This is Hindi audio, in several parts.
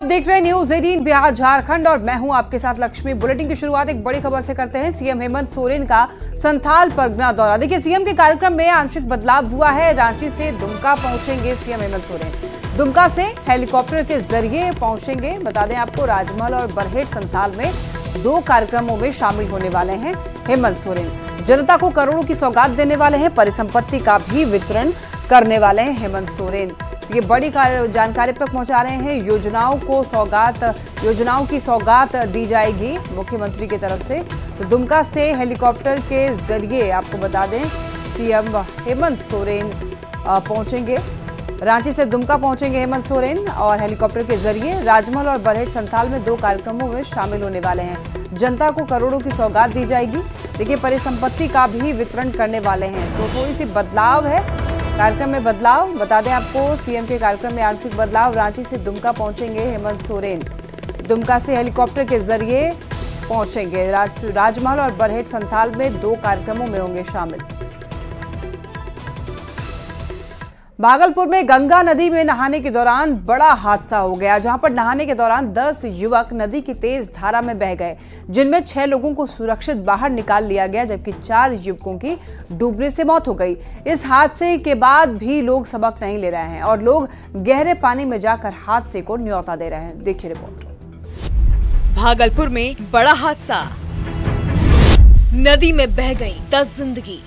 देख रहे हैं न्यूज 18 बिहार झारखंड और मैं हूं आपके साथ लक्ष्मी। बुलेटिन की शुरुआत एक बड़ी खबर से करते हैं। सीएम हेमंत सोरेन का संथाल परगना दौरा। देखिए, सीएम के कार्यक्रम में आंशिक बदलाव हुआ है। रांची से दुमका पहुंचेंगे सीएम हेमंत सोरेन। दुमका से हेलीकॉप्टर के जरिए पहुंचेंगे। बता दें आपको, राजमहल और बरहेट संथाल में 2 कार्यक्रमों में शामिल होने वाले हैं हेमंत सोरेन। जनता को करोड़ों की सौगात देने वाले हैं। परिसंपत्ति का भी वितरण करने वाले हैं हेमंत सोरेन। ये बड़ी जानकारी तक पहुंचा रहे हैं। योजनाओं की सौगात दी जाएगी मुख्यमंत्री की तरफ से। तो दुमका से हेलीकॉप्टर के जरिए आपको बता दें सीएम हेमंत सोरेन पहुंचेंगे। रांची से दुमका पहुंचेंगे हेमंत सोरेन और हेलीकॉप्टर के जरिए राजमहल और बरहेट संथाल में 2 कार्यक्रमों में शामिल होने वाले हैं। जनता को करोड़ों की सौगात दी जाएगी। देखिए, परिसंपत्ति का भी वितरण करने वाले हैं। तो थोड़ी सी बदलाव है कार्यक्रम में। बदलाव बता दें आपको, सीएम के कार्यक्रम में आंशिक बदलाव। रांची से दुमका पहुंचेंगे हेमंत सोरेन। दुमका से हेलीकॉप्टर के जरिए पहुंचेंगे। राजमहल और बरहेट संथाल में 2 कार्यक्रमों में होंगे शामिल। भागलपुर में गंगा नदी में नहाने के दौरान बड़ा हादसा हो गया, जहां पर नहाने के दौरान 10 युवक नदी की तेज धारा में बह गए, जिनमें 6 लोगों को सुरक्षित बाहर निकाल लिया गया, जबकि 4 युवकों की डूबने से मौत हो गई। इस हादसे के बाद भी लोग सबक नहीं ले रहे हैं और लोग गहरे पानी में जाकर हादसे को न्योता दे रहे हैं। देखिए रिपोर्ट। भागलपुर में बड़ा हादसा, नदी में बह गई 10 जिंदगी,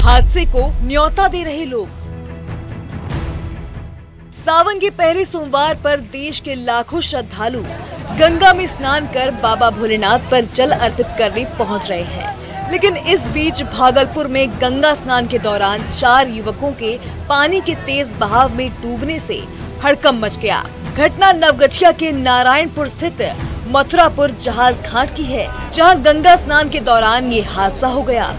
हादसे को न्योता दे रहे लोग। सावन के पहले सोमवार पर देश के लाखों श्रद्धालु गंगा में स्नान कर बाबा भोलेनाथ पर जल अर्पित करने पहुंच रहे हैं। लेकिन इस बीच भागलपुर में गंगा स्नान के दौरान 4 युवकों के पानी के तेज बहाव में डूबने से हड़कंप मच गया। घटना नवगछिया के नारायणपुर स्थित मथुरापुर जहाज घाट की है, जहां गंगा स्नान के दौरान ये हादसा हो गया।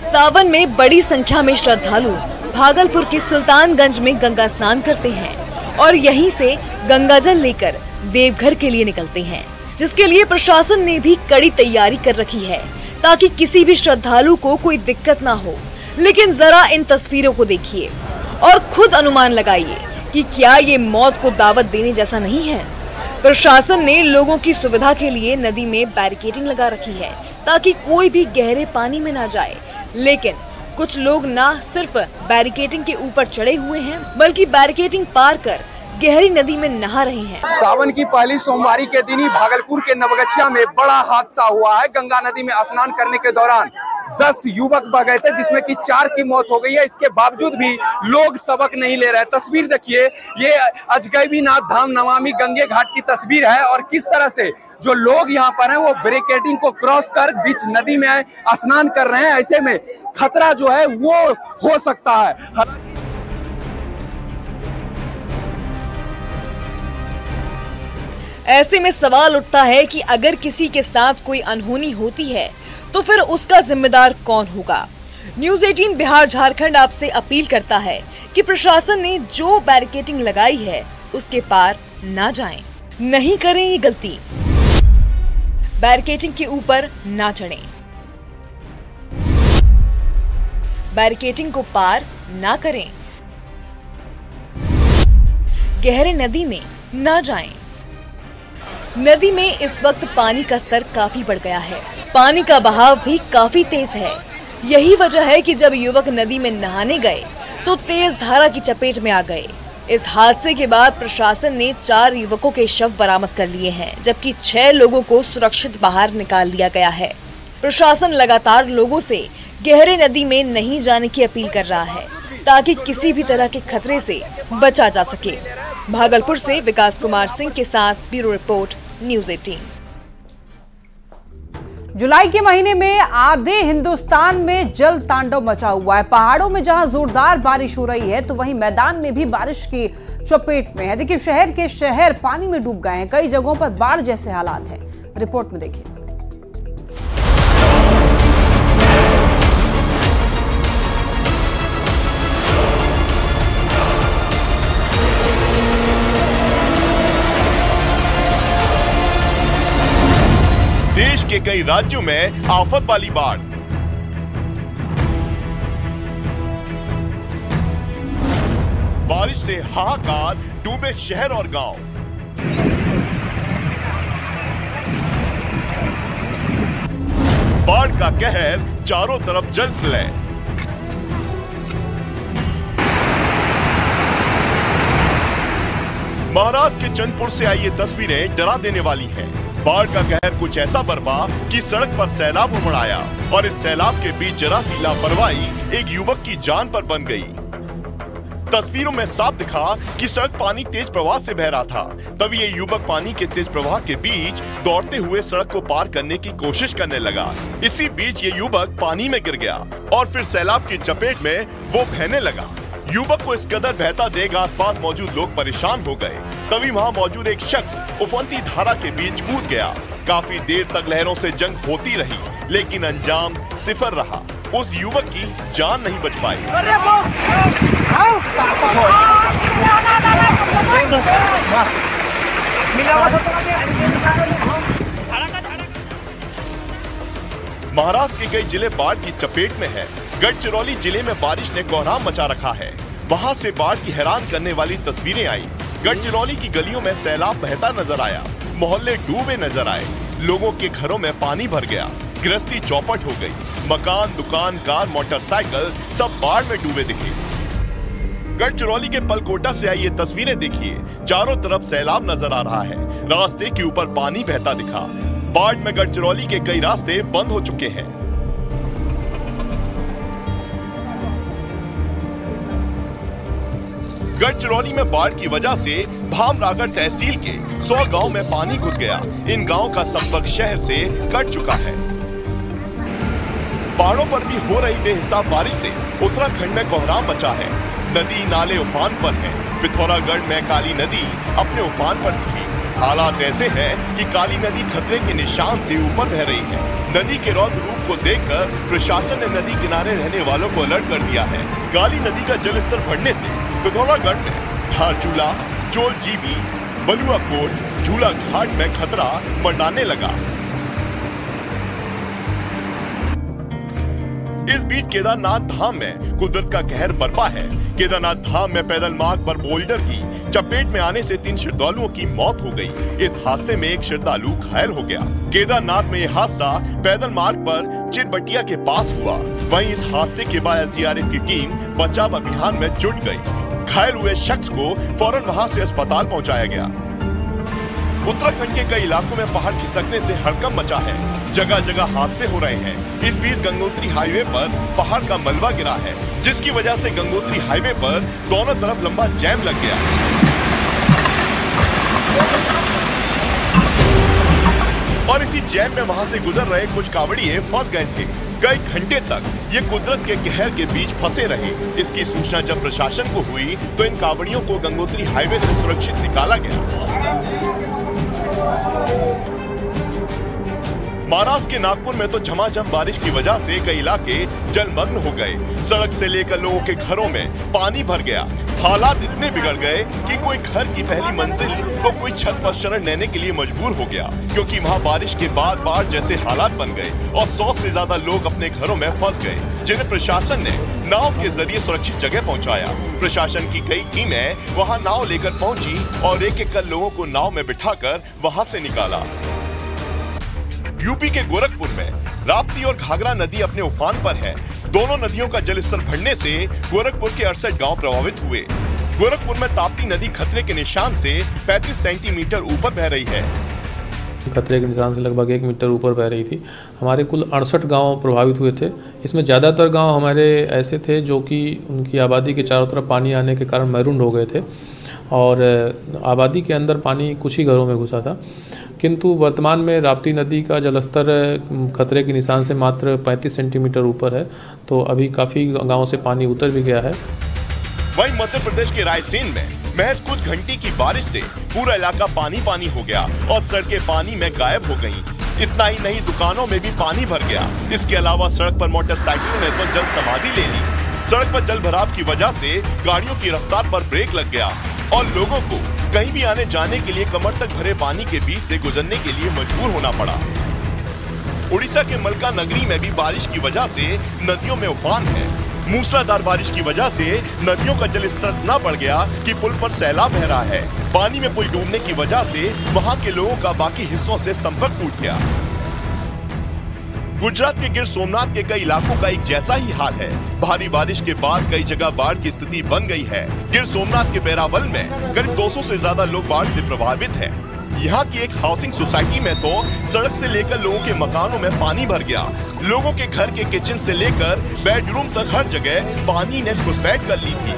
सावन में बड़ी संख्या में श्रद्धालु भागलपुर के सुल्तानगंज में गंगा स्नान करते हैं और यहीं से गंगा जल लेकर देवघर के लिए निकलते हैं, जिसके लिए प्रशासन ने भी कड़ी तैयारी कर रखी है ताकि किसी भी श्रद्धालु को कोई दिक्कत ना हो। लेकिन जरा इन तस्वीरों को देखिए और खुद अनुमान लगाइए कि क्या ये मौत को दावत देने जैसा नहीं है। प्रशासन ने लोगों की सुविधा के लिए नदी में बैरिकेडिंग लगा रखी है ताकि कोई भी गहरे पानी में न जाए। लेकिन कुछ लोग न सिर्फ बैरिकेडिंग के ऊपर चढ़े हुए हैं, बल्कि बैरिकेडिंग पार कर गहरी नदी में नहा रहे हैं। सावन की पहली सोमवारी के दिन ही भागलपुर के नवगछिया में बड़ा हादसा हुआ है। गंगा नदी में स्नान करने के दौरान 10 युवक बह गए थे, जिसमें कि 4 की मौत हो गई है। इसके बावजूद भी लोग सबक नहीं ले रहे। तस्वीर देखिए, ये अजगैबीनाथ धाम नमामि गंगे घाट की तस्वीर है और किस तरह से जो लोग यहाँ पर हैं वो बैरिकेडिंग को क्रॉस कर बीच नदी में स्नान कर रहे हैं। ऐसे में खतरा जो है वो हो सकता है। ऐसे में सवाल उठता है कि अगर किसी के साथ कोई अनहोनी होती है तो फिर उसका जिम्मेदार कौन होगा। न्यूज 18 बिहार झारखंड आपसे अपील करता है कि प्रशासन ने जो बैरिकेडिंग लगाई है उसके पार ना जाएं, नहीं करें ये गलती। बैरिकेडिंग के ऊपर ना चढ़ें, बैरिकेडिंग को पार ना करें, गहरे नदी में ना जाएं। नदी में इस वक्त पानी का स्तर काफी बढ़ गया है। पानी का बहाव भी काफी तेज है। यही वजह है कि जब युवक नदी में नहाने गए तो तेज धारा की चपेट में आ गए। इस हादसे के बाद प्रशासन ने 4 युवकों के शव बरामद कर लिए हैं, जबकि 6 लोगों को सुरक्षित बाहर निकाल लिया गया है। प्रशासन लगातार लोगों से गहरे नदी में नहीं जाने की अपील कर रहा है ताकि किसी भी तरह के खतरे से बचा जा सके। भागलपुर से विकास कुमार सिंह के साथ ब्यूरो रिपोर्ट, न्यूज 18। जुलाई के महीने में आधे हिंदुस्तान में जल तांडव मचा हुआ है। पहाड़ों में जहां जोरदार बारिश हो रही है तो वहीं मैदान में भी बारिश की चपेट में है। देखिए, शहर के शहर पानी में डूब गए हैं। कई जगहों पर बाढ़ जैसे हालात हैं। रिपोर्ट में देखिए। देश के कई राज्यों में आफत वाली बाढ़। से हाहाकार, डूबे शहर और गांव। बाढ़ का कहर, चारों तरफ जल प्रलय। महाराष्ट्र के चंदपुर से आई ये तस्वीरें डरा देने वाली हैं। बाढ़ का कहर कुछ ऐसा बरपा कि सड़क पर सैलाब उमड़ आया और इस सैलाब के बीच जरा सी लापरवाही एक युवक की जान पर बन गई। तस्वीरों में साफ दिखा कि सड़क पानी तेज प्रवाह से बह रहा था। तभी ये युवक पानी के तेज प्रवाह के बीच दौड़ते हुए सड़क को पार करने की कोशिश करने लगा। इसी बीच ये युवक पानी में गिर गया और फिर सैलाब की चपेट में वो बहने लगा। युवक को इस कदर बहता देख आसपास मौजूद लोग परेशान हो गए। तभी वहां मौजूद एक शख्स उफनती धारा के बीच कूद गया। काफी देर तक लहरों से जंग होती रही, लेकिन अंजाम सिफर रहा। उस युवक की जान नहीं बच पाई। महाराष्ट्र के कई जिले बाढ़ की चपेट में है। गढ़चिरौली जिले में बारिश ने कोहराम मचा रखा है। वहां से बाढ़ की हैरान करने वाली तस्वीरें आई। गढ़चिरौली की गलियों में सैलाब बहता नजर आया, मोहल्ले डूबे नजर आए, लोगों के घरों में पानी भर गया, गृहस्थी चौपट हो गई, मकान, दुकान, कार, मोटरसाइकिल सब बाढ़ में डूबे दिखे। गढ़चिरौली के पलकोटा से आई ये तस्वीरें देखिए। चारों तरफ सैलाब नजर आ रहा है, रास्ते के ऊपर पानी बहता दिखा। बाढ़ में गढ़चिरौली के कई रास्ते बंद हो चुके हैं। गढ़चिरौली में बाढ़ की वजह से भामरागढ़ तहसील के 100 गांव में पानी घुस गया। इन गांवों का संपर्क शहर से कट चुका है। पहाड़ों पर भी हो रही बेहिसाब बारिश से उत्तराखंड में कोहराम मचा है। नदी नाले उफान पर हैं। पिथौरागढ़ में काली नदी अपने उफान पर थी। हालात ऐसे हैं कि काली नदी खतरे के निशान से ऊपर बह रही है। नदी के रौद्र रूप को देखकर प्रशासन ने नदी किनारे रहने वालों को अलर्ट कर दिया है। काली नदी का जलस्तर बढ़ने से पिथौरागढ़ में धारचूला, चोलजीबी, बलुआकोट, झूला घाट में खतरा मंडराने लगा। इस बीच केदारनाथ धाम में कुदरत का कहर बरपा है। केदारनाथ धाम में पैदल मार्ग पर बोल्डर की चपेट में आने से 3 श्रद्धालुओं की मौत हो गई। इस हादसे में एक श्रद्धालु घायल हो गया। केदारनाथ में यह हादसा पैदल मार्ग पर चिरबटिया के पास हुआ। वहीं इस हादसे के बाद एसडीआरएफ की टीम बचाव अभियान में जुट गई। घायल हुए शख्स को फौरन वहां से अस्पताल पहुंचाया गया। उत्तराखंड के कई इलाकों में पहाड़ खिसकने से हड़कंप मचा है। जगह जगह हादसे हो रहे हैं। इस बीच गंगोत्री हाईवे पर पहाड़ का मलबा गिरा है, जिसकी वजह से गंगोत्री हाईवे पर दोनों तरफ लंबा जैम लग गया। और इसी जैम में वहां से गुजर रहे कुछ कांवड़िए फंस गए थे। कई घंटे तक ये कुदरत के कहर के बीच फंसे रहे। इसकी सूचना जब प्रशासन को हुई तो इन कांवड़ियों को गंगोत्री हाईवे से सुरक्षित निकाला गया। महाराष्ट्र के नागपुर में तो झमाझम बारिश की वजह से कई इलाके जलमग्न हो गए। सड़क से लेकर लोगों के घरों में पानी भर गया। हालात इतने बिगड़ गए कि कोई घर की पहली मंजिल तो कोई छत पर शरण लेने के लिए मजबूर हो गया, क्योंकि वहां बारिश के बाद बाढ़ जैसे हालात बन गए और 100 से ज्यादा लोग अपने घरों में फंस गए, जिन्हें प्रशासन ने नाव के जरिए सुरक्षित जगह पहुंचाया। प्रशासन की कई टीमें वहां नाव लेकर पहुंची और एक-एक कर लोगों को नाव में बिठाकर वहां से निकाला। यूपी के गोरखपुर में राप्ती और घाघरा नदी अपने उफान पर है। दोनों नदियों का जलस्तर बढ़ने से गोरखपुर के 68 गांव प्रभावित हुए। गोरखपुर में ताप्ती नदी खतरे के निशान से 35 सेंटीमीटर ऊपर बह रही है। खतरे के निशान से लगभग 1 मीटर ऊपर बह रही थी। हमारे कुल 68 गांव प्रभावित हुए थे। इसमें ज़्यादातर गांव हमारे ऐसे थे जो कि उनकी आबादी के चारों तरफ पानी आने के कारण मैरून हो गए थे और आबादी के अंदर पानी कुछ ही घरों में घुसा था। किंतु वर्तमान में राप्ती नदी का जलस्तर खतरे के निशान से मात्र 35 सेंटीमीटर ऊपर है, तो अभी काफ़ी गांवों से पानी उतर भी गया है। वहीं मध्य प्रदेश के रायसेन में महज कुछ घंटे की बारिश से पूरा इलाका पानी पानी हो गया और सड़कें पानी में गायब हो गईं। इतना ही नहीं, दुकानों में भी पानी भर गया। इसके अलावा सड़क पर मोटरसाइकिलों ने तो जल समाधि ले ली। सड़क पर जल भराव की वजह से गाड़ियों की रफ्तार पर ब्रेक लग गया और लोगों को कहीं भी आने जाने के लिए कमर तक भरे पानी के बीच से गुजरने के लिए मजबूर होना पड़ा। उड़ीसा के मलका नगरी में भी बारिश की वजह से नदियों में उफान है। मूसलाधार बारिश की वजह से नदियों का जल स्तर इतना बढ़ गया कि पुल पर सैलाब बह रहा है। पानी में पुल डूबने की वजह से वहां के लोगों का बाकी हिस्सों से संपर्क टूट गया। गुजरात के गिर सोमनाथ के कई इलाकों का एक जैसा ही हाल है। भारी बारिश के बाद कई जगह बाढ़ की स्थिति बन गई है। गिर सोमनाथ के बैरावल में करीब 200 से ज्यादा लोग बाढ़ से प्रभावित हैं। यहाँ की एक हाउसिंग सोसाइटी में तो सड़क से लेकर लोगों के मकानों में पानी भर गया। लोगों के घर के किचन से लेकर बेडरूम तक हर जगह पानी ने घुसपैठ कर ली थी।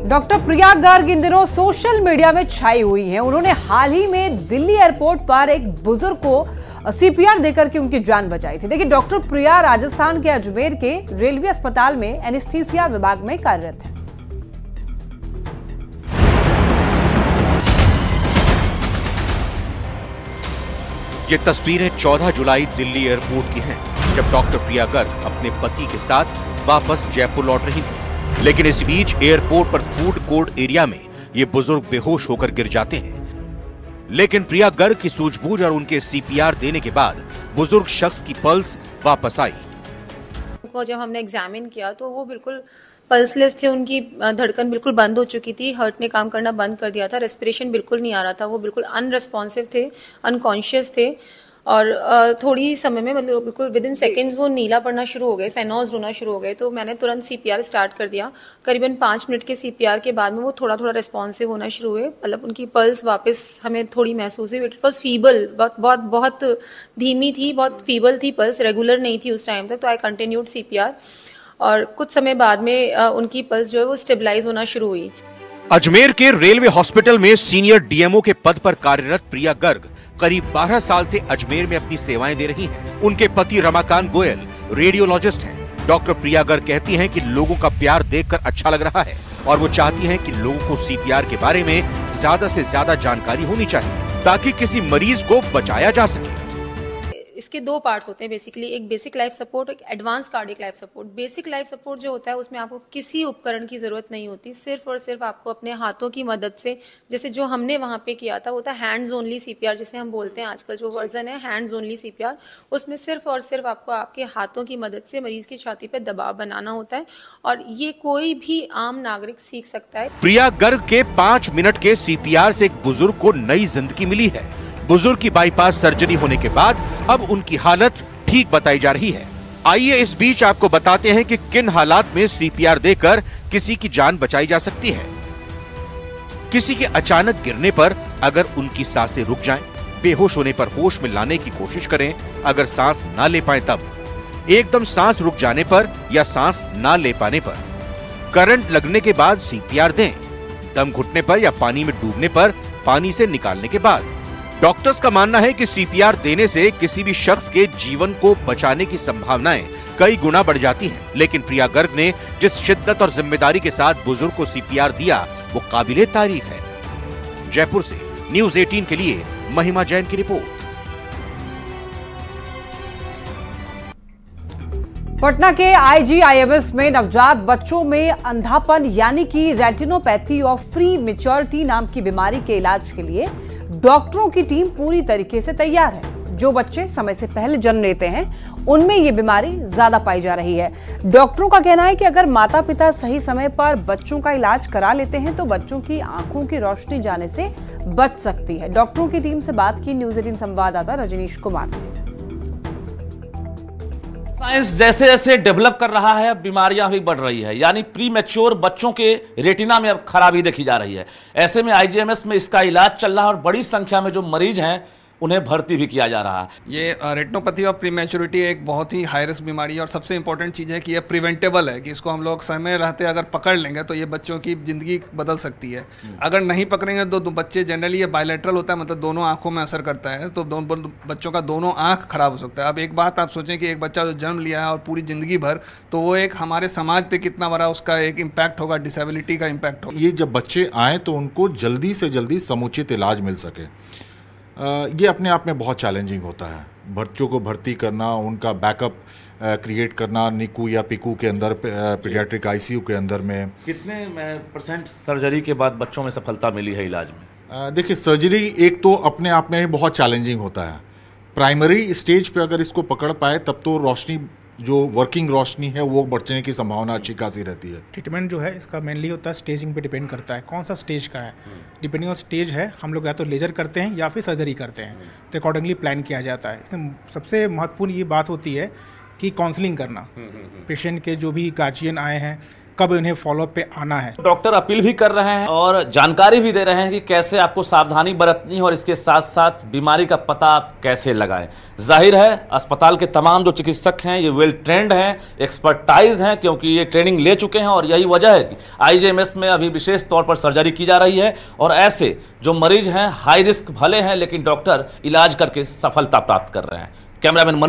डॉक्टर प्रिया गर्ग इन दिनों सोशल मीडिया में छाई हुई हैं। उन्होंने हाल ही में दिल्ली एयरपोर्ट पर एक बुजुर्ग को सीपीआर देकर के उनकी जान बचाई थी। देखिए, डॉक्टर प्रिया राजस्थान के अजमेर के रेलवे अस्पताल में एनेस्थीसिया विभाग में कार्यरत है। ये तस्वीरें 14 जुलाई दिल्ली एयरपोर्ट की हैं, जब डॉक्टर प्रिया गर्ग अपने पति के साथ वापस जयपुर लौट रही थी। लेकिन इस बीच एयरपोर्ट पर फूड कोर्ट एरिया में ये बुजुर्ग बेहोश होकर गिर जाते हैं। लेकिन प्रिया गर्ग की सूझबूझ और उनके सीपीआर देने के बाद बुजुर्ग शख्स की पल्स वापस आई। उनको जब हमने एग्जामिन किया तो वो बिल्कुल पल्सलेस थे, उनकी धड़कन बिल्कुल बंद हो चुकी थी, हार्ट ने काम करना बंद कर दिया था, रेस्पिरेशन बिल्कुल नहीं आ रहा था, वो बिल्कुल अनरेस्पॉन्सिव थे, अनकॉन्शियस थे। और थोड़ी ही समय में मतलब बिल्कुल विद इन सेकेंड्स वो नीला पड़ना शुरू हो गए, साइनोज रोना शुरू हो गए। तो मैंने तुरंत सीपीआर स्टार्ट कर दिया। करीबन 5 मिनट के सीपीआर के बाद में वो थोड़ा थोड़ा रेस्पॉन्सिव होना शुरू हुए, मतलब उनकी पल्स वापस हमें थोड़ी महसूस हुई। इट वॉज फीबल, बहुत धीमी थी, बहुत फीबल थी पल्स, रेगुलर नहीं थी उस टाइम तक। तो आई कंटिन्यूड सीपीआर और कुछ समय बाद में उनकी पल्स जो है वो स्टेबलाइज होना शुरू हुई। अजमेर के रेलवे हॉस्पिटल में सीनियर डीएमओ के पद पर कार्यरत प्रिया गर्ग करीब 12 साल से अजमेर में अपनी सेवाएं दे रही हैं। उनके पति रमाकांत गोयल रेडियोलॉजिस्ट हैं। डॉक्टर प्रिया गर्ग कहती हैं कि लोगों का प्यार देखकर अच्छा लग रहा है और वो चाहती हैं कि लोगों को सीपीआर के बारे में ज्यादा से ज्यादा जानकारी होनी चाहिए ताकि किसी मरीज को बचाया जा सके। इसके 2 पार्ट्स होते हैं बेसिकली, एक बेसिक लाइफ सपोर्ट, एक advance cardiac life support. Basic life support जो होता है उसमें आपको किसी उपकरण की जरूरत नहीं होती, सिर्फ और सिर्फ आपको अपने हाथों की मदद से, जैसे जो हमने वहां पे किया था वो था हैंड्स ओनली सीपीआर, जिसे हम बोलते हैं आजकल जो वर्जन है हैंड्स ओनली सीपीआर। उसमें सिर्फ और सिर्फ आपको आपके हाथों की मदद से मरीज की छाती पे दबाव बनाना होता है और ये कोई भी आम नागरिक सीख सकता है। प्रिया गर्ग के 5 मिनट के सीपीआर से एक बुजुर्ग को नई जिंदगी मिली है। बुजुर्ग की बाईपास सर्जरी होने के बाद अब उनकी हालत ठीक बताई जा रही है। आइए इस बीच आपको बताते हैं कि किन हालात में सीपीआर देकर किसी की जान बचाई जा सकती है। किसी के अचानक गिरने पर अगर उनकी सांसें रुक जाएं, बेहोश होने पर होश में लाने की कोशिश करें, अगर सांस ना ले पाए तब, एकदम सांस रुक जाने पर या सांस ना ले पाने पर, करंट लगने के बाद सीपीआर दें, दम घुटने पर या पानी में डूबने पर पानी से निकालने के बाद। डॉक्टर्स का मानना है कि सीपीआर देने से किसी भी शख्स के जीवन को बचाने की संभावनाएं कई गुना बढ़ जाती हैं। लेकिन प्रिया गर्ग ने जिस शिद्दत और जिम्मेदारी के साथ बुजुर्ग को सीपीआर दिया वो काबिले तारीफ है। जयपुर से न्यूज़ 18 के लिए महिमा जैन की रिपोर्ट। पटना के आईजीआईएमएस में नवजात बच्चों में अंधापन यानी कि रेटिनोपैथी और प्री मैच्योरिटी नाम की बीमारी के इलाज के लिए डॉक्टरों की टीम पूरी तरीके से तैयार है। जो बच्चे समय से पहले जन्म लेते हैं उनमें ये बीमारी ज्यादा पाई जा रही है। डॉक्टरों का कहना है कि अगर माता पिता सही समय पर बच्चों का इलाज करा लेते हैं तो बच्चों की आंखों की रोशनी जाने से बच सकती है। डॉक्टरों की टीम से बात की न्यूज़ 18 संवाददाता रजनीश कुमार ने। साइंस जैसे जैसे डेवलप कर रहा है बीमारियां भी बढ़ रही है, यानी प्री मैच्योर बच्चों के रेटिना में अब खराबी देखी जा रही है। ऐसे में आईजीएमएस में इसका इलाज चल रहा है और बड़ी संख्या में जो मरीज हैं उन्हें भर्ती भी किया जा रहा है। ये रेटिनोपैथी और प्रीमैच्योरिटी एक बहुत ही हाई रिस्क बीमारी है और सबसे इंपॉर्टेंट चीज़ है कि ये प्रिवेंटेबल है, कि इसको हम लोग समय रहते अगर पकड़ लेंगे तो ये बच्चों की ज़िंदगी बदल सकती है। अगर नहीं पकड़ेंगे तो बच्चे जनरली ये बायलैटरल होता है, मतलब दोनों आँखों में असर करता है, तो बच्चों का दोनों आँख खराब हो सकता है। अब एक बात आप सोचें कि एक बच्चा जो जन्म लिया है और पूरी ज़िंदगी भर, तो वो एक हमारे समाज पर कितना बड़ा उसका एक इम्पैक्ट होगा, डिसेबिलिटी का इम्पैक्ट होगा। ये जब बच्चे आएँ तो उनको जल्दी से जल्दी समुचित इलाज मिल सके, ये अपने आप में बहुत चैलेंजिंग होता है। बच्चों को भर्ती करना, उनका बैकअप क्रिएट करना निकू या पिकू के अंदर, पीडियाट्रिक आईसीयू के अंदर में। कितने % सर्जरी के बाद बच्चों में सफलता मिली है इलाज में? देखिए, सर्जरी एक तो अपने आप में बहुत चैलेंजिंग होता है। प्राइमरी स्टेज पे अगर इसको पकड़ पाए तब तो रोशनी, जो वर्किंग रोशनी है, वो बढ़ने की संभावना अच्छी खासी रहती है। ट्रीटमेंट जो है इसका मेनली होता है स्टेजिंग पे डिपेंड करता है, कौन सा स्टेज का है। डिपेंडिंग ऑन स्टेज है, हम लोग या तो लेजर करते हैं या फिर सर्जरी करते हैं, तो अकॉर्डिंगली प्लान किया जाता है। इसमें सबसे महत्वपूर्ण ये बात होती है कि काउंसलिंग करना, पेशेंट के जो भी गार्जियन आए हैं कब उन्हें फॉलोअप पे आना है। डॉक्टर अपील भी कर रहे हैं और जानकारी भी दे रहे हैं कि कैसे आपको सावधानी बरतनी है और इसके साथ साथ बीमारी का पता आप कैसे लगाएं। जाहिर है अस्पताल के तमाम जो चिकित्सक हैं ये वेल ट्रेंड हैं, एक्सपर्टाइज हैं, क्योंकि ये ट्रेनिंग ले चुके हैं और यही वजह है कि IJMS में अभी विशेष तौर पर सर्जरी की जा रही है और ऐसे जो मरीज हैं हाई रिस्क भले हैं लेकिन डॉक्टर इलाज करके सफलता प्राप्त कर रहे हैं। कैमरामैन